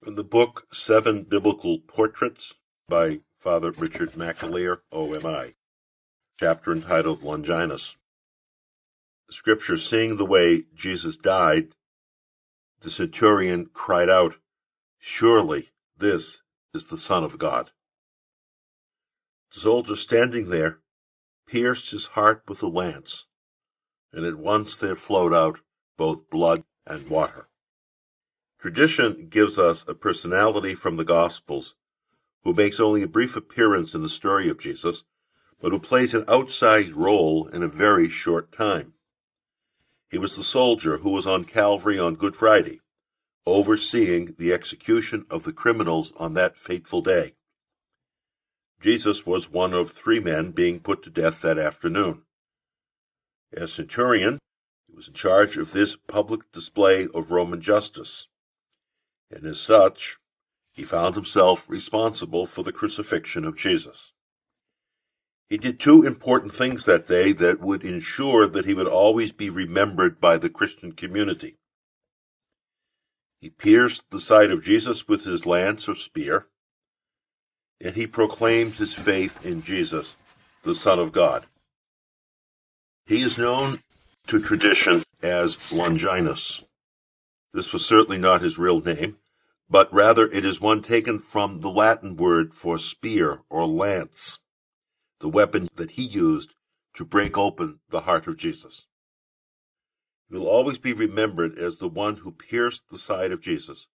From the book Seven Biblical Portraits by Father Richard McAlear, OMI, chapter entitled Longinus. The scripture, seeing the way Jesus died, the centurion cried out, "Surely this is the Son of God." The soldier standing there pierced his heart with a lance, and at once there flowed out both blood and water. Tradition gives us a personality from the Gospels who makes only a brief appearance in the story of Jesus, but who plays an outsized role in a very short time. He was the soldier who was on Calvary on Good Friday, overseeing the execution of the criminals on that fateful day. Jesus was one of 3 men being put to death that afternoon. As Centurion, he was in charge of this public display of Roman justice, and as such, he found himself responsible for the crucifixion of Jesus. He did 2 important things that day that would ensure that he would always be remembered by the Christian community. He pierced the side of Jesus with his lance or spear, and he proclaimed his faith in Jesus, the Son of God. He is known to tradition as Longinus. This was certainly not his real name, but rather it is one taken from the Latin word for spear or lance, the weapon that he used to break open the heart of Jesus. He will always be remembered as the one who pierced the side of Jesus,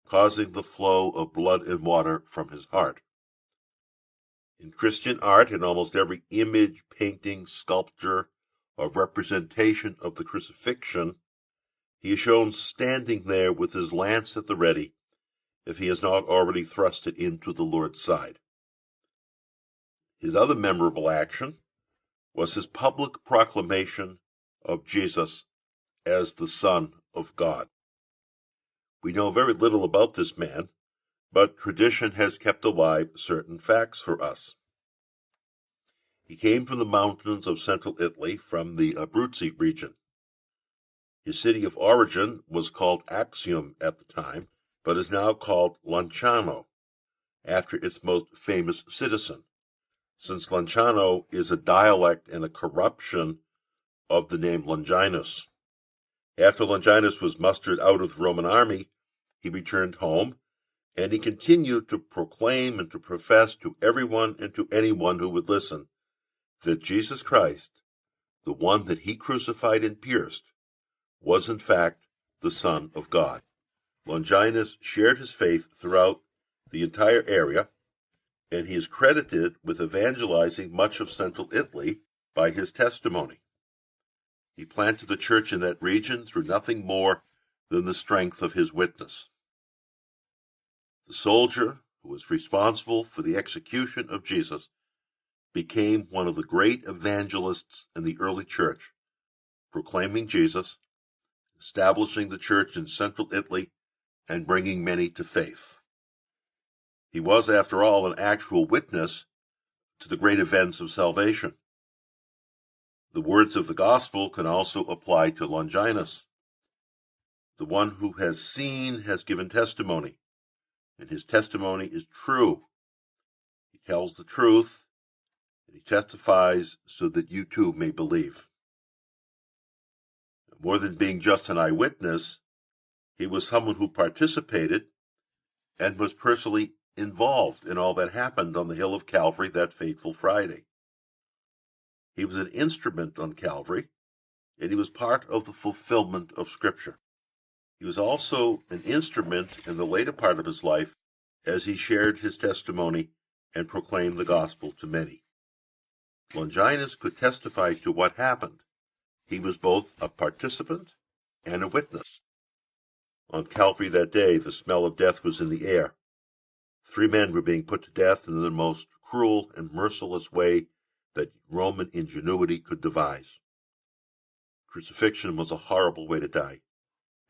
causing the flow of blood and water from his heart. In Christian art, in almost every image, painting, sculpture, or representation of the crucifixion, he is shown standing there with his lance at the ready, if he has not already thrust it into the Lord's side. His other memorable action was his public proclamation of Jesus as the Son of God. We know very little about this man, but tradition has kept alive certain facts for us. He came from the mountains of central Italy, from the Abruzzi region. His city of origin was called Axium at the time, but is now called Lanciano, after its most famous citizen, since Lanciano is a dialect and a corruption of the name Longinus. After Longinus was mustered out of the Roman army, he returned home, and he continued to proclaim and to profess to everyone and to anyone who would listen that Jesus Christ, the one that he crucified and pierced, was in fact the Son of God. Longinus shared his faith throughout the entire area, and he is credited with evangelizing much of central Italy by his testimony. He planted the church in that region through nothing more than the strength of his witness. The soldier who was responsible for the execution of Jesus became one of the great evangelists in the early church, proclaiming Jesus, establishing the church in central Italy, and bringing many to faith. He was, after all, an actual witness to the great events of salvation. The words of the gospel can also apply to Longinus. The one who has seen has given testimony, and his testimony is true. He tells the truth, and he testifies so that you too may believe. More than being just an eyewitness, he was someone who participated and was personally involved in all that happened on the hill of Calvary that fateful Friday. He was an instrument on Calvary, and he was part of the fulfillment of Scripture. He was also an instrument in the later part of his life as he shared his testimony and proclaimed the gospel to many. Longinus could testify to what happened. He was both a participant and a witness. On Calvary that day, the smell of death was in the air. 3 men were being put to death in the most cruel and merciless way that Roman ingenuity could devise. Crucifixion was a horrible way to die.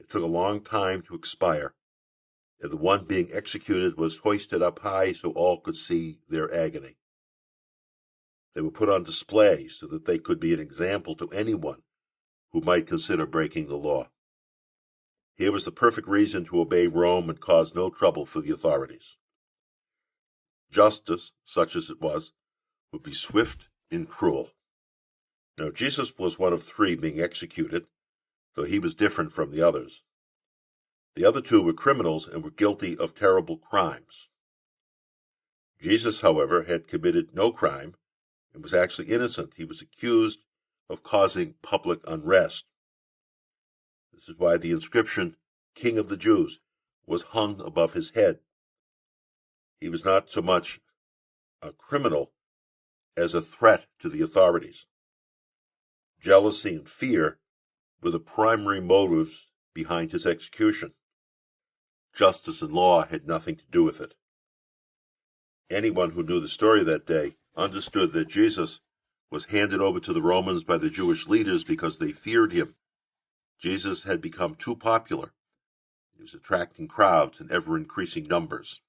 It took a long time to expire, and the one being executed was hoisted up high so all could see their agony. They were put on display so that they could be an example to anyone who might consider breaking the law. Here was the perfect reason to obey Rome and cause no trouble for the authorities. Justice, such as it was, would be swift and cruel. Now, Jesus was one of three being executed, though he was different from the others. The other two were criminals and were guilty of terrible crimes. Jesus, however, had committed no crime and was actually innocent. He was accused of causing public unrest. This is why the inscription, King of the Jews, was hung above his head. He was not so much a criminal as a threat to the authorities. Jealousy and fear were the primary motives behind his execution. Justice and law had nothing to do with it. Anyone who knew the story that day understood that Jesus was handed over to the Romans by the Jewish leaders because they feared him. Jesus had become too popular. He was attracting crowds in ever-increasing numbers.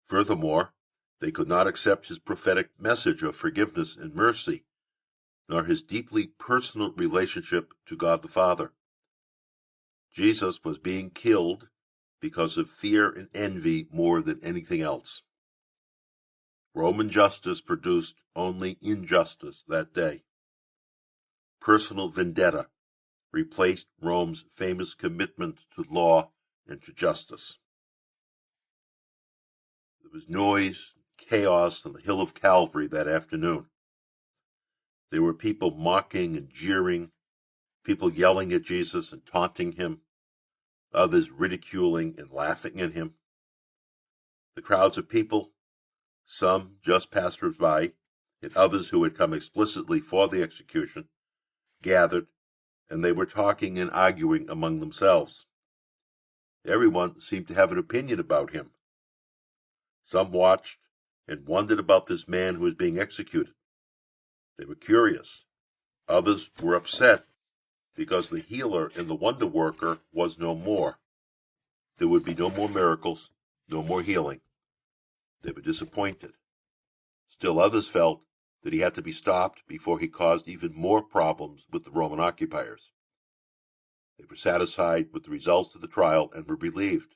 Furthermore, they could not accept his prophetic message of forgiveness and mercy, nor his deeply personal relationship to God the Father. Jesus was being killed because of fear and envy more than anything else. Roman justice produced only injustice that day. Personal vendetta replaced Rome's famous commitment to law and to justice. There was noise, chaos on the hill of Calvary that afternoon. There were people mocking and jeering, people yelling at Jesus and taunting him, others ridiculing and laughing at him. The crowds of people, some just passers-by, and others who had come explicitly for the execution, gathered, and they were talking and arguing among themselves. Everyone seemed to have an opinion about him. Some watched and wondered about this man who was being executed. They were curious. Others were upset because the healer and the wonder worker was no more. There would be no more miracles, no more healing. They were disappointed. Still others felt that he had to be stopped before he caused even more problems with the Roman occupiers. They were satisfied with the results of the trial and were relieved.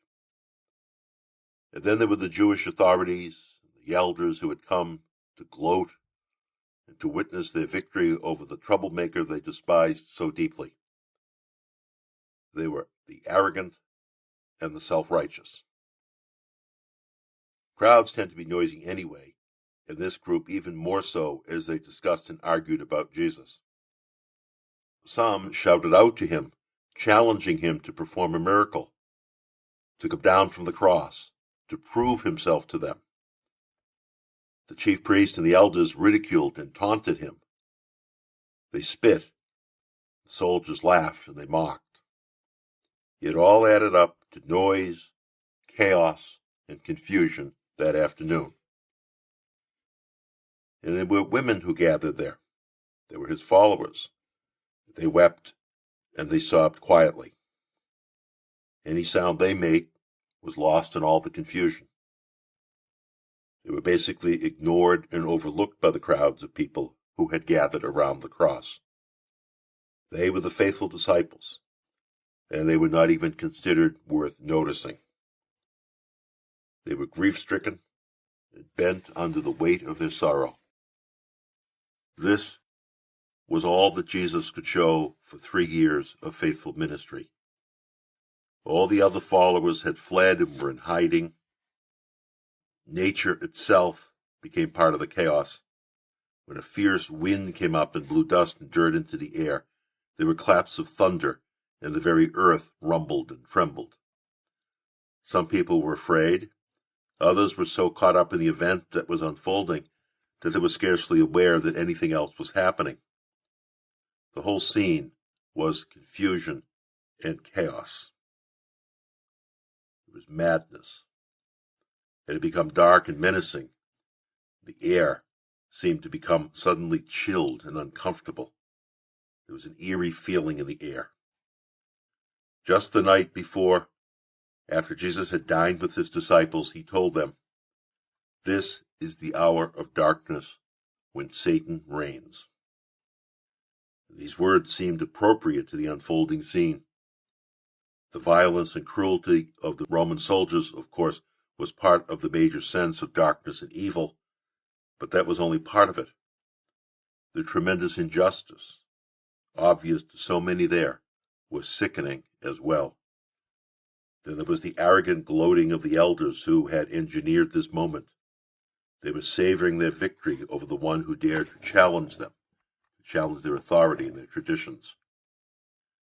And then there were the Jewish authorities, the elders who had come to gloat and to witness their victory over the troublemaker they despised so deeply. They were the arrogant and the self-righteous. Crowds tend to be noisy anyway, and this group even more so as they discussed and argued about Jesus. Some shouted out to him, challenging him to perform a miracle, to come down from the cross, to prove himself to them. The chief priest and the elders ridiculed and taunted him. They spit, the soldiers laughed, and they mocked. It all added up to noise, chaos, and confusion that afternoon. And there were women who gathered there. They were his followers. They wept and they sobbed quietly. Any sound they made was lost in all the confusion. They were basically ignored and overlooked by the crowds of people who had gathered around the cross. They were the faithful disciples, and they were not even considered worth noticing. They were grief-stricken and bent under the weight of their sorrow. This was all that Jesus could show for 3 years of faithful ministry. All the other followers had fled and were in hiding. Nature itself became part of the chaos. When a fierce wind came up and blew dust and dirt into the air, there were claps of thunder, and the very earth rumbled and trembled. Some people were afraid. Others were so caught up in the event that was unfolding that they were scarcely aware that anything else was happening. The whole scene was confusion and chaos. It was madness. It had become dark and menacing. The air seemed to become suddenly chilled and uncomfortable. There was an eerie feeling in the air. Just the night before, after Jesus had dined with his disciples, he told them, "This is the hour of darkness when Satan reigns." These words seemed appropriate to the unfolding scene. The violence and cruelty of the Roman soldiers, of course, was part of the major sense of darkness and evil, but that was only part of it. The tremendous injustice, obvious to so many there, was sickening as well. Then there was the arrogant gloating of the elders who had engineered this moment. They were savoring their victory over the one who dared to challenge them, to challenge their authority and their traditions.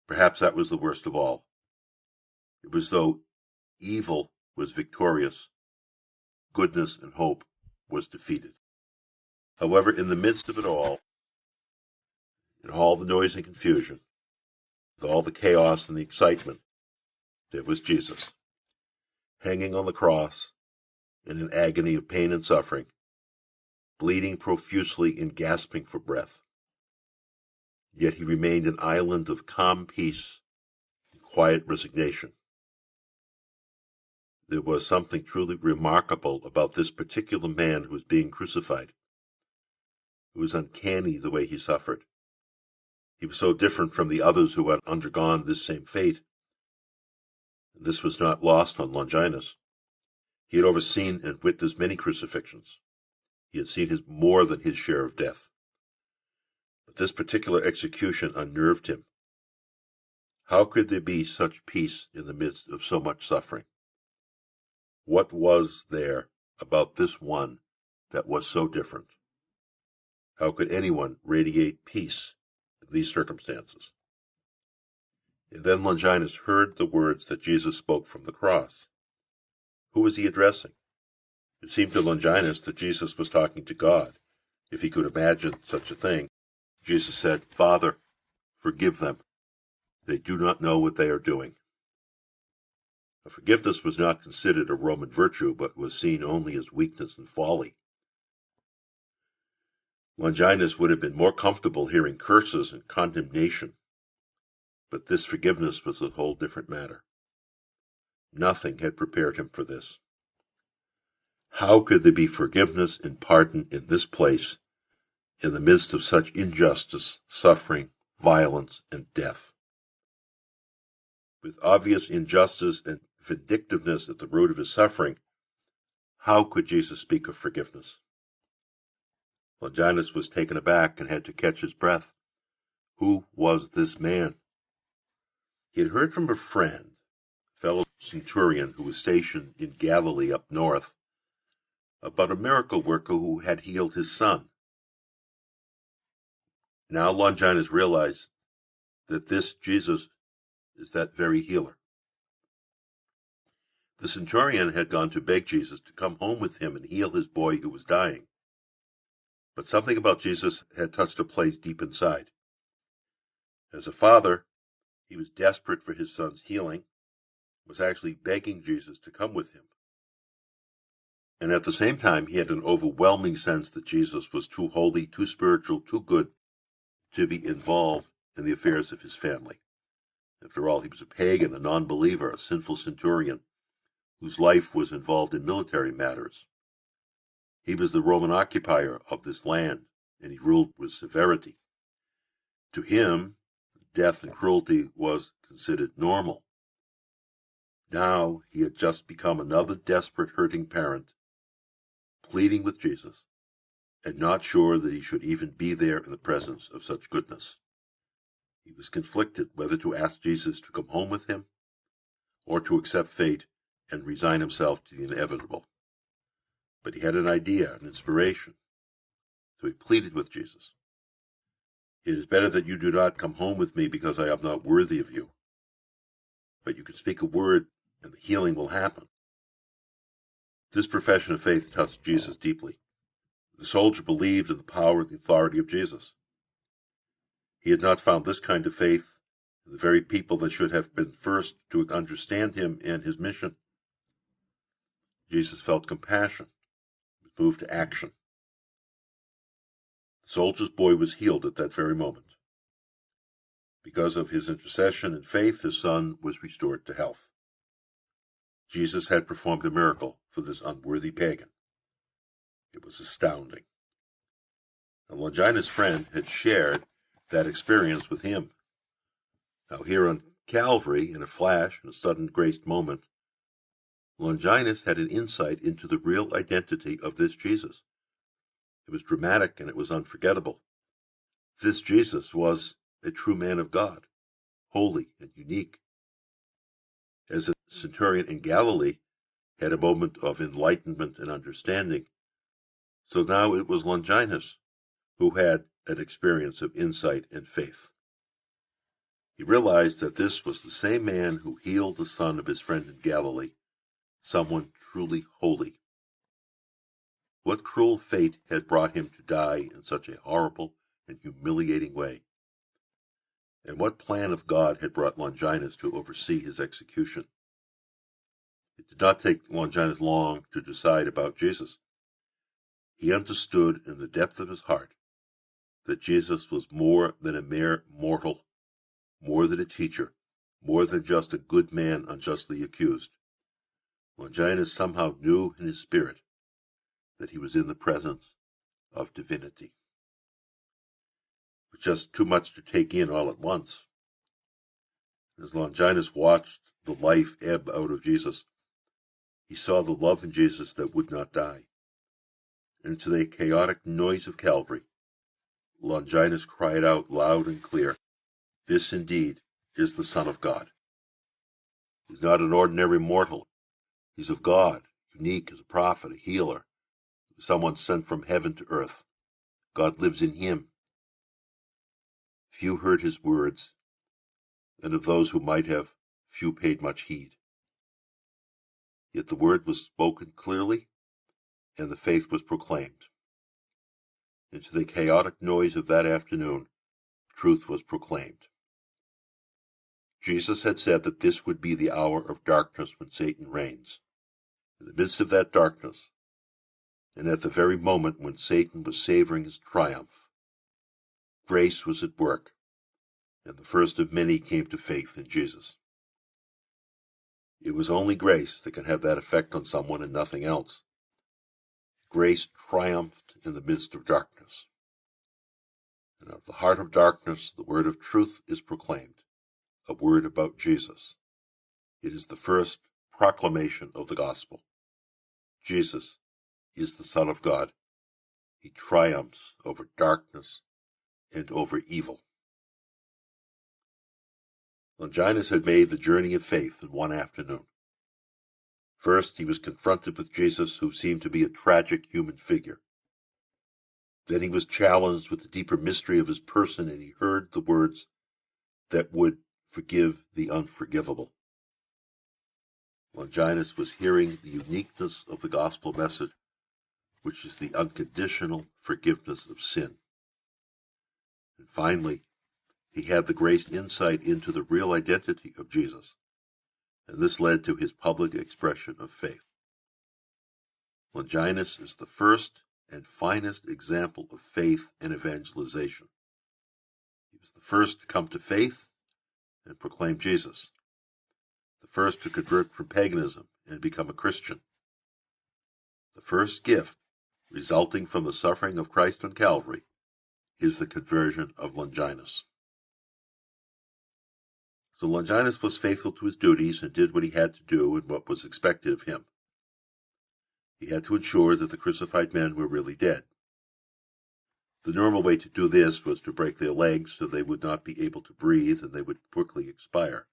Perhaps that was the worst of all. It was as though evil was victorious, goodness and hope was defeated. However, in the midst of it all, in all the noise and confusion, with all the chaos and the excitement, there was Jesus, hanging on the cross in an agony of pain and suffering, bleeding profusely and gasping for breath. Yet he remained an island of calm peace and quiet resignation. There was something truly remarkable about this particular man who was being crucified. It was uncanny the way he suffered. He was so different from the others who had undergone this same fate. And this was not lost on Longinus. He had overseen and witnessed many crucifixions. He had seen more than his share of death. But this particular execution unnerved him. How could there be such peace in the midst of so much suffering? What was there about this one that was so different? How could anyone radiate peace in these circumstances? And then Longinus heard the words that Jesus spoke from the cross. Who was he addressing? It seemed to Longinus that Jesus was talking to God, if he could imagine such a thing. Jesus said, "Father, forgive them. They do not know what they are doing." Forgiveness was not considered a Roman virtue, but was seen only as weakness and folly. Longinus would have been more comfortable hearing curses and condemnation, but this forgiveness was a whole different matter. Nothing had prepared him for this. How could there be forgiveness and pardon in this place, in the midst of such injustice, suffering, violence, and death? With obvious injustice and vindictiveness at the root of his suffering, how could Jesus speak of forgiveness? Longinus was taken aback and had to catch his breath. Who was this man? He had heard from a friend, a fellow Centurion who was stationed in Galilee up north, about a miracle worker who had healed his son. Now Longinus realized that this Jesus is that very healer. The Centurion had gone to beg Jesus to come home with him and heal his boy who was dying. But something about Jesus had touched a place deep inside. As a father, he was desperate for his son's healing, was actually begging Jesus to come with him. And at the same time, he had an overwhelming sense that Jesus was too holy, too spiritual, too good to be involved in the affairs of his family. After all, he was a pagan, a non-believer, a sinful centurion, whose life was involved in military matters. He was the Roman occupier of this land, and he ruled with severity. To him, death and cruelty was considered normal. Now he had just become another desperate, hurting parent, pleading with Jesus, and not sure that he should even be there in the presence of such goodness. He was conflicted whether to ask Jesus to come home with him, or to accept fate and resign himself to the inevitable. But he had an idea, an inspiration. So he pleaded with Jesus. "It is better that you do not come home with me because I am not worthy of you. But you can speak a word and the healing will happen." This profession of faith touched Jesus deeply. The soldier believed in the power and the authority of Jesus. He had not found this kind of faith in the very people that should have been first to understand him and his mission. Jesus felt compassion, was moved to action. The soldier's boy was healed at that very moment. Because of his intercession and faith, his son was restored to health. Jesus had performed a miracle for this unworthy pagan. It was astounding. And Longinus' friend had shared that experience with him. Now here on Calvary, in a flash, in a sudden graced moment, Longinus had an insight into the real identity of this Jesus. It was dramatic and it was unforgettable. This Jesus was a true man of God, holy and unique. As a centurion in Galilee had a moment of enlightenment and understanding, so now it was Longinus who had an experience of insight and faith. He realized that this was the same man who healed the son of his friend in Galilee, someone truly holy. What cruel fate had brought him to die in such a horrible and humiliating way? And what plan of God had brought Longinus to oversee his execution? It did not take Longinus long to decide about Jesus. He understood in the depth of his heart that Jesus was more than a mere mortal, more than a teacher, more than just a good man unjustly accused. Longinus somehow knew in his spirit that he was in the presence of divinity. It was just too much to take in all at once. As Longinus watched the life ebb out of Jesus, he saw the love in Jesus that would not die. And to the chaotic noise of Calvary, Longinus cried out loud and clear, "This indeed is the Son of God." He's not an ordinary mortal. He's of God, unique as a prophet, a healer, someone sent from heaven to earth. God lives in him. Few heard his words, and of those who might have, few paid much heed. Yet the word was spoken clearly, and the faith was proclaimed. Into the chaotic noise of that afternoon, truth was proclaimed. Jesus had said that this would be the hour of darkness when Satan reigns. In the midst of that darkness, and at the very moment when Satan was savoring his triumph, grace was at work, and the first of many came to faith in Jesus. It was only grace that can have that effect on someone and nothing else. Grace triumphed in the midst of darkness. And out of the heart of darkness, the word of truth is proclaimed, a word about Jesus. It is the first proclamation of the gospel. Jesus is the Son of God. He triumphs over darkness and over evil. Longinus had made the journey of faith in one afternoon. First, he was confronted with Jesus, who seemed to be a tragic human figure. Then he was challenged with the deeper mystery of his person, and he heard the words that would forgive the unforgivable. Longinus was hearing the uniqueness of the gospel message, which is the unconditional forgiveness of sin. And finally, he had the great insight into the real identity of Jesus, and this led to his public expression of faith. Longinus is the first and finest example of faith and evangelization. He was the first to come to faith and proclaim Jesus, the first to convert from paganism and become a Christian. The first gift resulting from the suffering of Christ on Calvary is the conversion of Longinus. So Longinus was faithful to his duties and did what he had to do and what was expected of him. He had to ensure that the crucified men were really dead. The normal way to do this was to break their legs so they would not be able to breathe and they would quickly expire.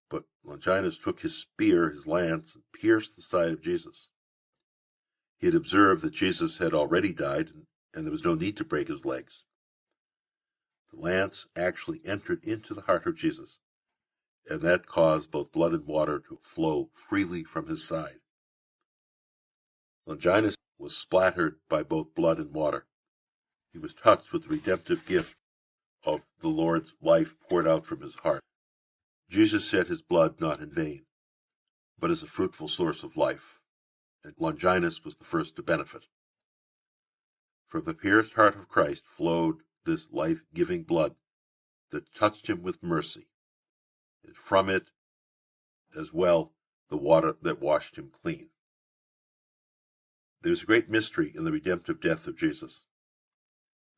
But Longinus took his spear, his lance, and pierced the side of Jesus. He had observed that Jesus had already died, and there was no need to break his legs. The lance actually entered into the heart of Jesus, and that caused both blood and water to flow freely from his side. Longinus was splattered by both blood and water. He was touched with the redemptive gift of the Lord's life poured out from his heart. Jesus shed his blood not in vain, but as a fruitful source of life, and Longinus was the first to benefit. From the pierced heart of Christ flowed this life-giving blood that touched him with mercy, and from it as well the water that washed him clean. There is a great mystery in the redemptive death of Jesus.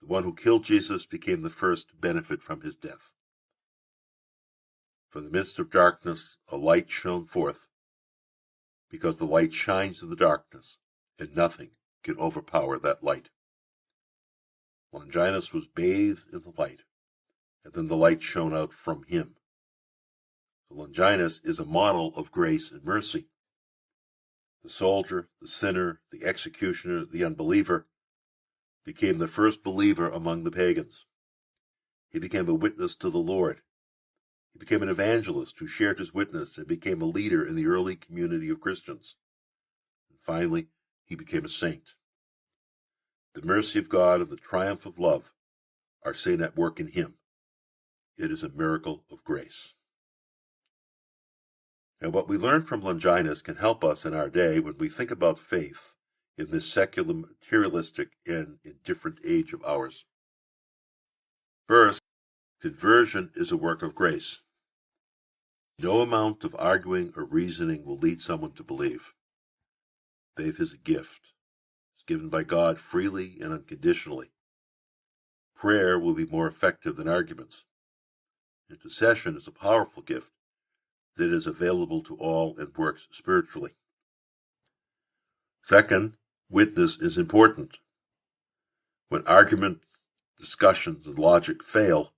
The one who killed Jesus became the first to benefit from his death. From the midst of darkness a light shone forth, because the light shines in the darkness, and nothing can overpower that light. Longinus was bathed in the light, and then the light shone out from him. Longinus is a model of grace and mercy. The soldier, the sinner, the executioner, the unbeliever became the first believer among the pagans. He became a witness to the Lord. He became an evangelist who shared his witness and became a leader in the early community of Christians. And finally, he became a saint. The mercy of God and the triumph of love are seen at work in him. It is a miracle of grace. And what we learn from Longinus can help us in our day when we think about faith in this secular, materialistic, and indifferent age of ours. First, conversion is a work of grace. No amount of arguing or reasoning will lead someone to believe. Faith is a gift. It's given by God freely and unconditionally. Prayer will be more effective than arguments. Intercession is a powerful gift that is available to all and works spiritually. Second, witness is important. When arguments, discussions, and logic fail,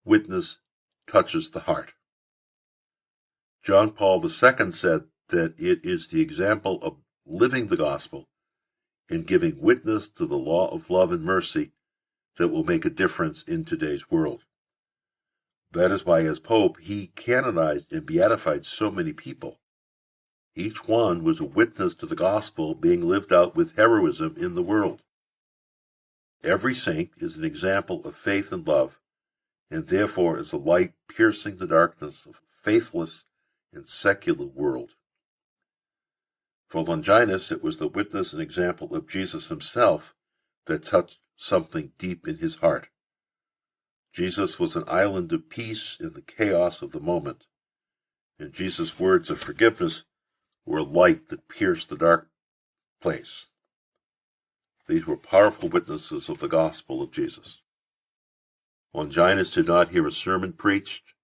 witness touches the heart. John Paul II said that it is the example of living the gospel and giving witness to the law of love and mercy that will make a difference in today's world. That is why, as Pope, he canonized and beatified so many people. Each one was a witness to the gospel being lived out with heroism in the world. Every saint is an example of faith and love, and therefore is a light piercing the darkness of a faithless and secular world. For Longinus, it was the witness and example of Jesus himself that touched something deep in his heart. Jesus was an island of peace in the chaos of the moment, and Jesus' words of forgiveness were a light that pierced the dark place. These were powerful witnesses of the gospel of Jesus. Longinus did not hear a sermon preached,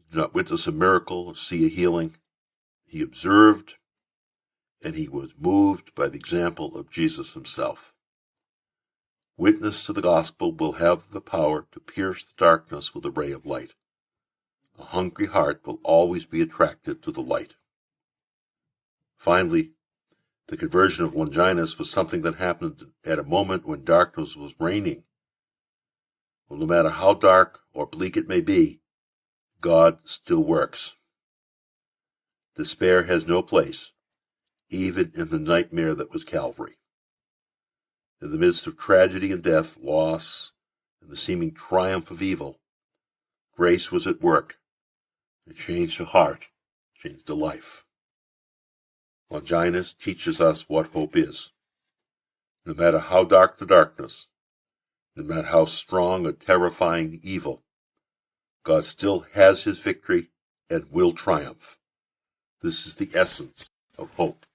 did not witness a miracle or see a healing. He observed, and he was moved by the example of Jesus himself. Witness to the gospel will have the power to pierce the darkness with a ray of light. A hungry heart will always be attracted to the light. Finally, the conversion of Longinus was something that happened at a moment when darkness was reigning. Well, no matter how dark or bleak it may be, God still works. Despair has no place, even in the nightmare that was Calvary. In the midst of tragedy and death, loss, and the seeming triumph of evil, grace was at work. It changed a heart, changed a life. Longinus teaches us what hope is. No matter how dark the darkness, no matter how strong or terrifying the evil, God still has his victory and will triumph. This is the essence of hope.